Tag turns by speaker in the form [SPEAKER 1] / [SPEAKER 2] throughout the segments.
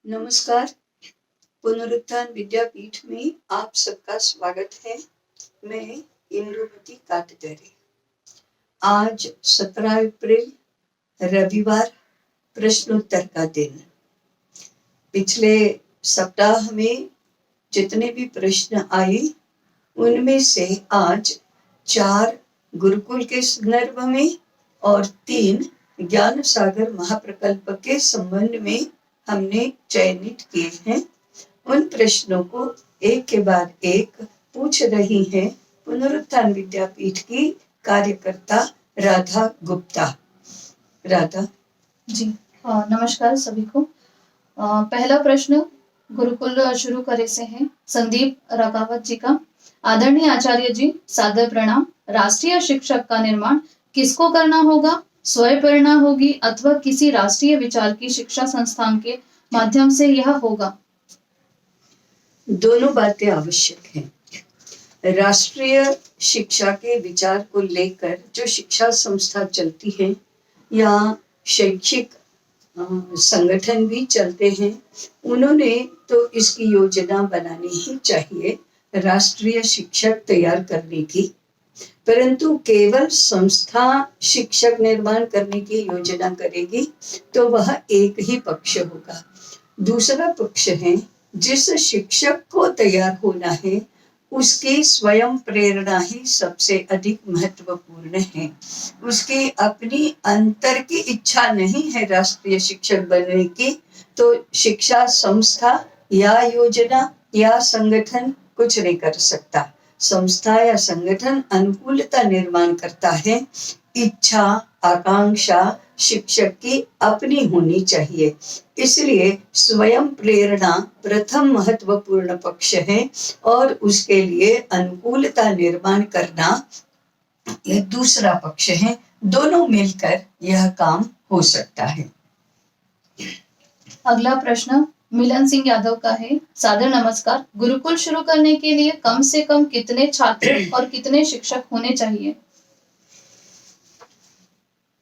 [SPEAKER 1] नमस्कार। पुनरुत्थान विद्यापीठ में आप सबका स्वागत है। मैं इंद्रुमती काटकरे। आज 17 अप्रैल रविवार, प्रश्नोत्तर का दिन। पिछले सप्ताह में जितने भी प्रश्न आए उनमें से आज 4 गुरुकुल के संदर्भ में और 3 ज्ञान सागर महाप्रकल्प के संबंध में हमने चयनित किए हैं। उन प्रश्नों को एक के बाद एक पूछ रही हैं पुनरुत्थान विद्यापीठ की कार्यकर्ता राधा गुप्ता। राधा
[SPEAKER 2] जी। नमस्कार सभी को। पहला प्रश्न गुरुकुल शुरू करे से है संदीप राकावत जी का। आदरणीय आचार्य जी, सादर प्रणाम। राष्ट्रीय शिक्षक का निर्माण किसको करना होगा? स्वयं प्रेरणा होगी अथवा किसी राष्ट्रीय विचार की शिक्षा संस्थान के माध्यम से यह होगा?
[SPEAKER 1] दोनों बातें आवश्यक हैं। राष्ट्रीय शिक्षा के विचार को लेकर जो शिक्षा संस्था चलती है या शैक्षिक संगठन भी चलते हैं, उन्होंने तो इसकी योजना बनानी ही चाहिए राष्ट्रीय शिक्षक तैयार करने की। परंतु केवल संस्था शिक्षक निर्माण करने की योजना करेगी तो वह एक ही पक्ष होगा। दूसरा पक्ष है जिस शिक्षक को तैयार होना है उसकी स्वयं प्रेरणा ही सबसे अधिक महत्वपूर्ण है। उसकी अपनी अंतर की इच्छा नहीं है राष्ट्रीय शिक्षक बनने की, तो शिक्षा संस्था या योजना या संगठन कुछ नहीं कर सकता। संस्था या संगठन अनुकूलता निर्माण करता है। इच्छा आकांक्षा शिक्षक की अपनी होनी चाहिए। इसलिए स्वयं प्रेरणा प्रथम महत्वपूर्ण पक्ष है और उसके लिए अनुकूलता निर्माण करना ये दूसरा पक्ष है। दोनों मिलकर यह काम हो सकता है।
[SPEAKER 2] अगला प्रश्न मिलन सिंह यादव का है। सादर नमस्कार। गुरुकुल शुरू करने के लिए कम से कम कितने छात्र और कितने शिक्षक होने चाहिए?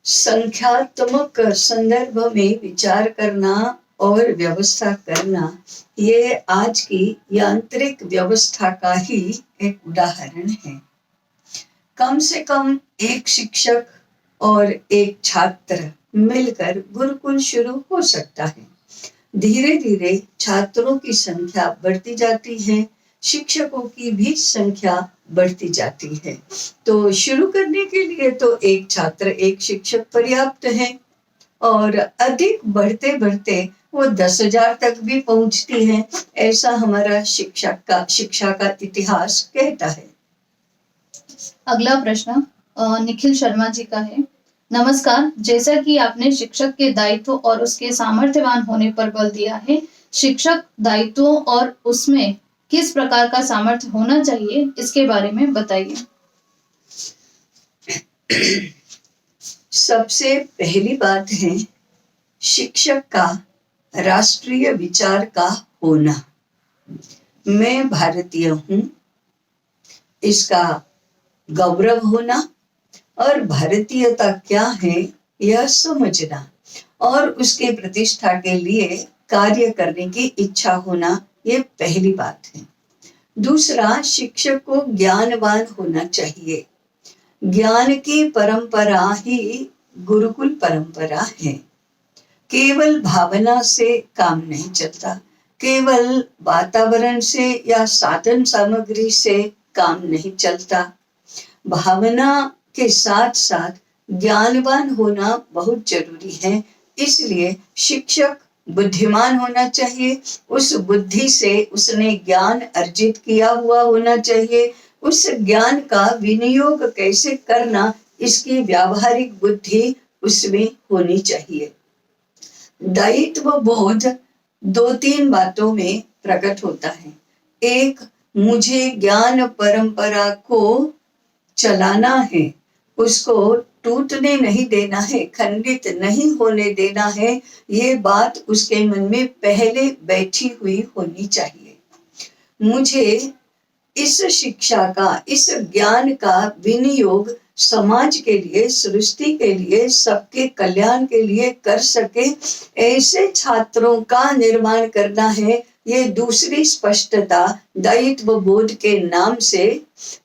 [SPEAKER 1] संख्यात्मक संदर्भ में विचार करना और व्यवस्था करना ये आज की यांत्रिक व्यवस्था का ही एक उदाहरण है। कम से कम एक शिक्षक और एक छात्र मिलकर गुरुकुल शुरू हो सकता है। धीरे धीरे छात्रों की संख्या बढ़ती जाती है, शिक्षकों की भी संख्या बढ़ती जाती है। तो शुरू करने के लिए तो एक छात्र एक शिक्षक पर्याप्त है और अधिक बढ़ते बढ़ते वो 10,000 तक भी पहुंचती है, ऐसा हमारा शिक्षा का इतिहास कहता है।
[SPEAKER 2] अगला प्रश्न निखिल शर्मा जी का है। नमस्कार। जैसा कि आपने शिक्षक के दायित्व और उसके सामर्थ्यवान होने पर बल दिया है, शिक्षक दायित्वों और उसमें किस प्रकार का सामर्थ्य होना चाहिए इसके बारे में बताइए।
[SPEAKER 1] सबसे पहली बात है शिक्षक का राष्ट्रीय विचार का होना। मैं भारतीय हूँ, इसका गौरव होना और भारतीयता क्या है यह समझना और उसके प्रतिष्ठा के लिए कार्य करने की इच्छा होना, ये पहली बात है। दूसरा, शिक्षक को ज्ञानवान होना चाहिए। ज्ञान की परंपरा ही गुरुकुल परंपरा है। केवल भावना से काम नहीं चलता, केवल वातावरण से या साधन सामग्री से काम नहीं चलता। भावना के साथ साथ ज्ञानवान होना बहुत जरूरी है। इसलिए शिक्षक बुद्धिमान होना चाहिए, उस बुद्धि से उसने ज्ञान अर्जित किया हुआ होना चाहिए। उस ज्ञान का विनियोग कैसे करना, इसकी व्यावहारिक बुद्धि उसमें होनी चाहिए। दायित्व बोध 2-3 बातों में प्रकट होता है। एक, मुझे ज्ञान परंपरा को चलाना है, उसको टूटने नहीं देना है, खंडित नहीं होने देना है, ये बात उसके मन में पहले बैठी हुई होनी चाहिए। मुझे इस शिक्षा का, इस ज्ञान का विनियोग समाज के लिए, सृष्टि के लिए, सबके कल्याण के लिए कर सके, ऐसे छात्रों का निर्माण करना है। ये दूसरी स्पष्टता दायित्व बोध के नाम से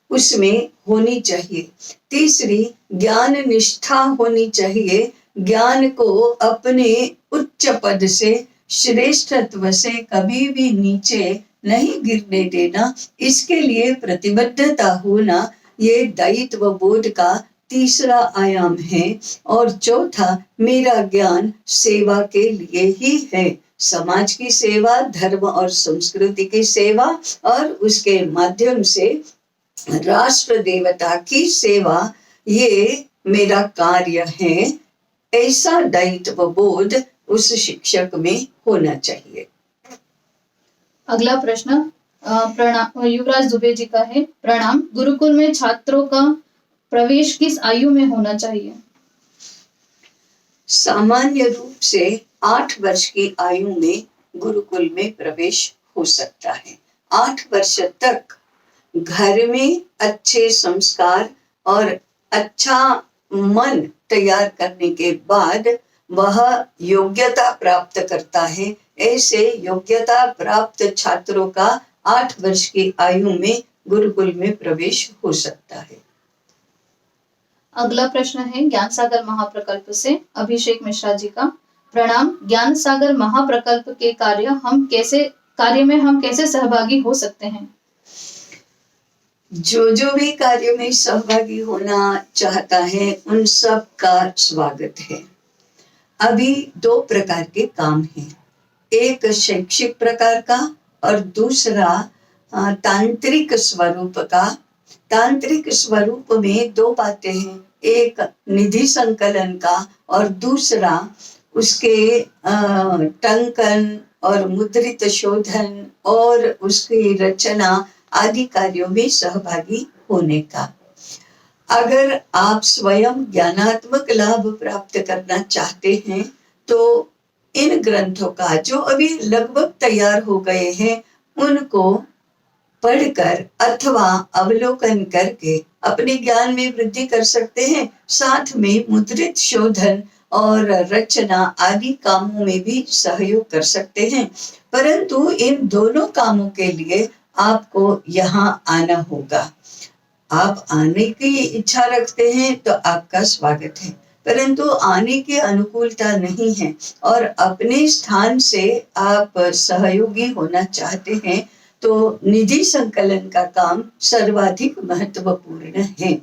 [SPEAKER 1] उसमें होनी चाहिए। तीसरी, ज्ञान निष्ठा होनी चाहिए। ज्ञान को अपने उच्च पद से, श्रेष्ठत्व से कभी भी नीचे नहीं गिरने देना, इसके लिए प्रतिबद्धता होना, ये दायित्व बोध का तीसरा आयाम है। और चौथा, मेरा ज्ञान सेवा के लिए ही है। समाज की सेवा, धर्म और संस्कृति की सेवा, और उसके माध्यम से राष्ट्र देवता की सेवा, ये मेरा कार्य है। ऐसा दायित्व बोध उस शिक्षक में होना चाहिए।
[SPEAKER 2] अगला प्रश्न प्रणाम युवराज दुबे जी का है। प्रणाम, गुरुकुल में छात्रों का प्रवेश किस आयु में होना चाहिए?
[SPEAKER 1] सामान्य रूप से 8 वर्ष की आयु में गुरुकुल में प्रवेश हो सकता है। 8 वर्ष तक घर में अच्छे संस्कार और अच्छा मन तैयार करने के बाद वह योग्यता प्राप्त करता है। ऐसे योग्यता प्राप्त छात्रों का 8 वर्ष की आयु में गुरुकुल में प्रवेश हो सकता है।
[SPEAKER 2] अगला प्रश्न है ज्ञान सागर महाप्रकल्प से अभिषेक मिश्रा जी का। प्रणाम, ज्ञान सागर महाप्रकल्प के कार्य में हम कैसे सहभागी हो सकते हैं?
[SPEAKER 1] जो भी कार्य में सहभागी होना चाहता है उन सब का स्वागत है। अभी 2 प्रकार के काम हैं, एक शैक्षिक प्रकार का और दूसरा तांत्रिक स्वरूप का। तांत्रिक स्वरूप में 2 बातें हैं, एक निधि संकलन का और दूसरा उसके टंकन और मुद्रित शोधन और उसकी रचना आदि कार्यों में सहभागी होने का। अगर आप स्वयं ज्ञानात्मक लाभ प्राप्त करना चाहते हैं तो इन ग्रंथों का जो अभी लगभग तैयार हो गए हैं उनको पढ़कर अथवा अवलोकन करके अपने ज्ञान में वृद्धि कर सकते हैं। साथ में मुद्रित शोधन और रचना आदि कामों में भी सहयोग कर सकते हैं। परंतु इन दोनों कामों के लिए आपको यहाँ आना होगा। आप आने की इच्छा रखते हैं तो आपका स्वागत है, परंतु आने की अनुकूलता नहीं है और अपने स्थान से आप सहयोगी होना चाहते हैं तो निधि संकलन का काम सर्वाधिक महत्वपूर्ण है।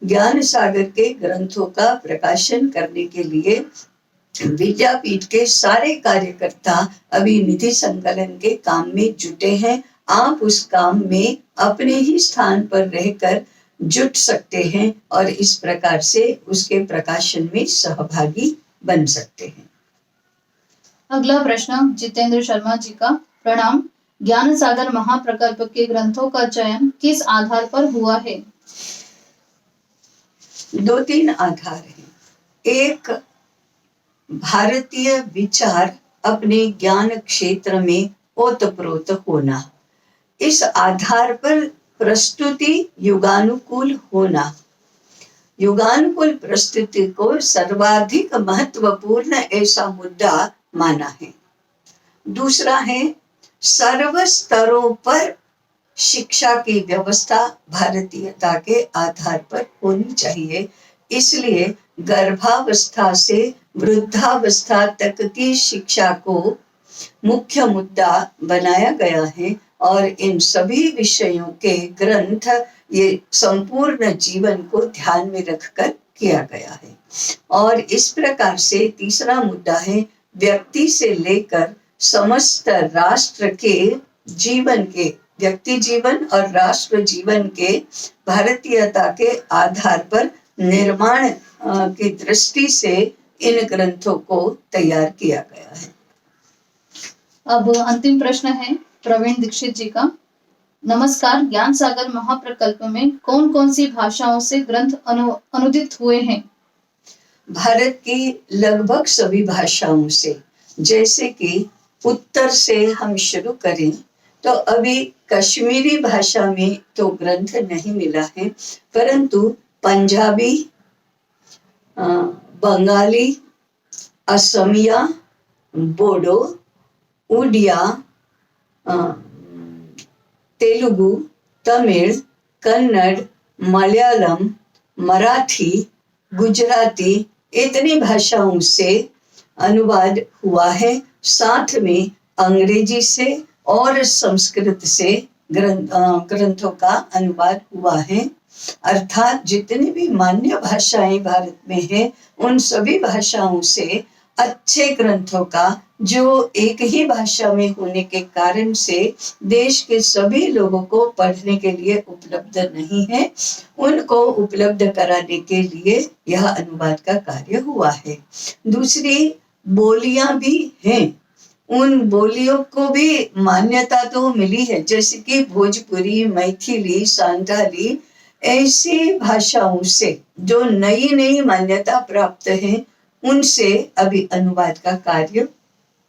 [SPEAKER 1] ज्ञान सागर के ग्रंथों का प्रकाशन करने के लिए विद्यापीठ के सारे कार्यकर्ता अभी निधि संकलन के काम में जुटे हैं। आप उस काम में अपने ही स्थान पर रहकर जुट सकते हैं और इस प्रकार से उसके प्रकाशन में सहभागी बन सकते हैं।
[SPEAKER 2] अगला प्रश्न जितेंद्र शर्मा जी का। प्रणाम, ज्ञान सागर महाप्रकल्प के ग्रंथों का चयन किस आधार पर हुआ है?
[SPEAKER 1] 2-3 आधार हैं। एक, भारतीय विचार अपने ज्ञान क्षेत्र में ओतप्रोत होना, इस आधार पर प्रस्तुति युगानुकूल होना। युगानुकूल प्रस्तुति को सर्वाधिक महत्वपूर्ण ऐसा मुद्दा माना है। दूसरा है, सर्व स्तरों पर शिक्षा की व्यवस्था भारतीयता के आधार पर होनी चाहिए। इसलिए गर्भावस्था से वृद्धावस्था तक की शिक्षा को मुख्य मुद्दा बनाया गया है और इन सभी विषयों के ग्रंथ ये संपूर्ण जीवन को ध्यान में रखकर किया गया है। और इस प्रकार से तीसरा मुद्दा है, व्यक्ति से लेकर समस्त राष्ट्र के जीवन के, व्यक्ति जीवन और राष्ट्र जीवन के भारतीयता के आधार पर निर्माण की दृष्टि से इन ग्रंथों को तैयार किया गया है।
[SPEAKER 2] अब अंतिम प्रश्न है प्रवीण दीक्षित जी का। नमस्कार, ज्ञान सागर महाप्रकल्प में कौन कौन सी भाषाओं से ग्रंथ अनुदित हुए हैं?
[SPEAKER 1] भारत की लगभग सभी भाषाओं से। जैसे कि उत्तर से हम शुरू करें तो अभी कश्मीरी भाषा में तो ग्रंथ नहीं मिला है, परंतु पंजाबी, बंगाली, असमिया, बोडो, उड़िया, तेलुगु, तमिल, कन्नड़, मलयालम, मराठी, गुजराती, इतनी भाषाओं से अनुवाद हुआ है। साथ में अंग्रेजी से और संस्कृत से ग्रंथों का अनुवाद हुआ है। अर्थात जितनी भी मान्य भाषाएं भारत में हैं, उन सभी भाषाओं से अच्छे ग्रंथों का, जो एक ही भाषा में होने के कारण से देश के सभी लोगों को पढ़ने के लिए उपलब्ध नहीं है, उनको उपलब्ध कराने के लिए यह अनुवाद का कार्य हुआ है। दूसरी बोलियां भी हैं, उन बोलियों को भी मान्यता तो मिली है, जैसे कि भोजपुरी, मैथिली, संथाली, ऐसी भाषाओं से जो नई नई मान्यता प्राप्त है, उनसे अभी अनुवाद का कार्य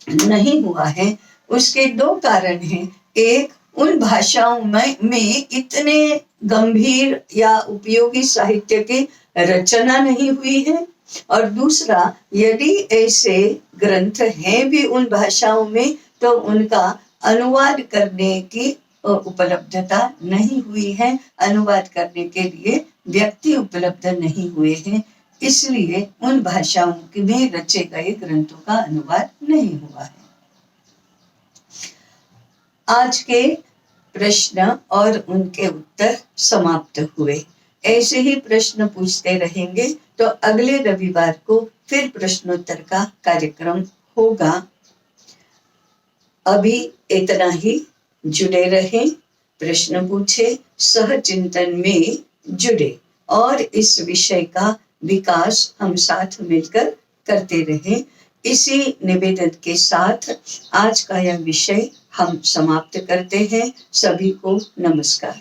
[SPEAKER 1] नहीं हुआ है। उसके दो कारण हैं। एक, उन भाषाओं में इतने गंभीर या उपयोगी साहित्य की रचना नहीं हुई है, और दूसरा, यदि ऐसे ग्रंथ हैं भी उन भाषाओं में, तो उनका अनुवाद करने की उपलब्धता नहीं हुई है, अनुवाद करने के लिए व्यक्ति उपलब्ध नहीं हुए हैं, इसलिए उन भाषाओं में रचे गए ग्रंथों का अनुवाद नहीं हुआ है। आज के प्रश्न और उनके उत्तर समाप्त हुए। ऐसे ही प्रश्न पूछते रहेंगे तो अगले रविवार को फिर प्रश्नोत्तर का कार्यक्रम होगा। अभी इतना ही। जुड़े रहें, प्रश्न पूछे, सहचिंतन में जुड़े और इस विषय का विकास हम साथ मिलकर करते रहें। इसी निवेदन के साथ आज का यह विषय हम समाप्त करते हैं। सभी को नमस्कार।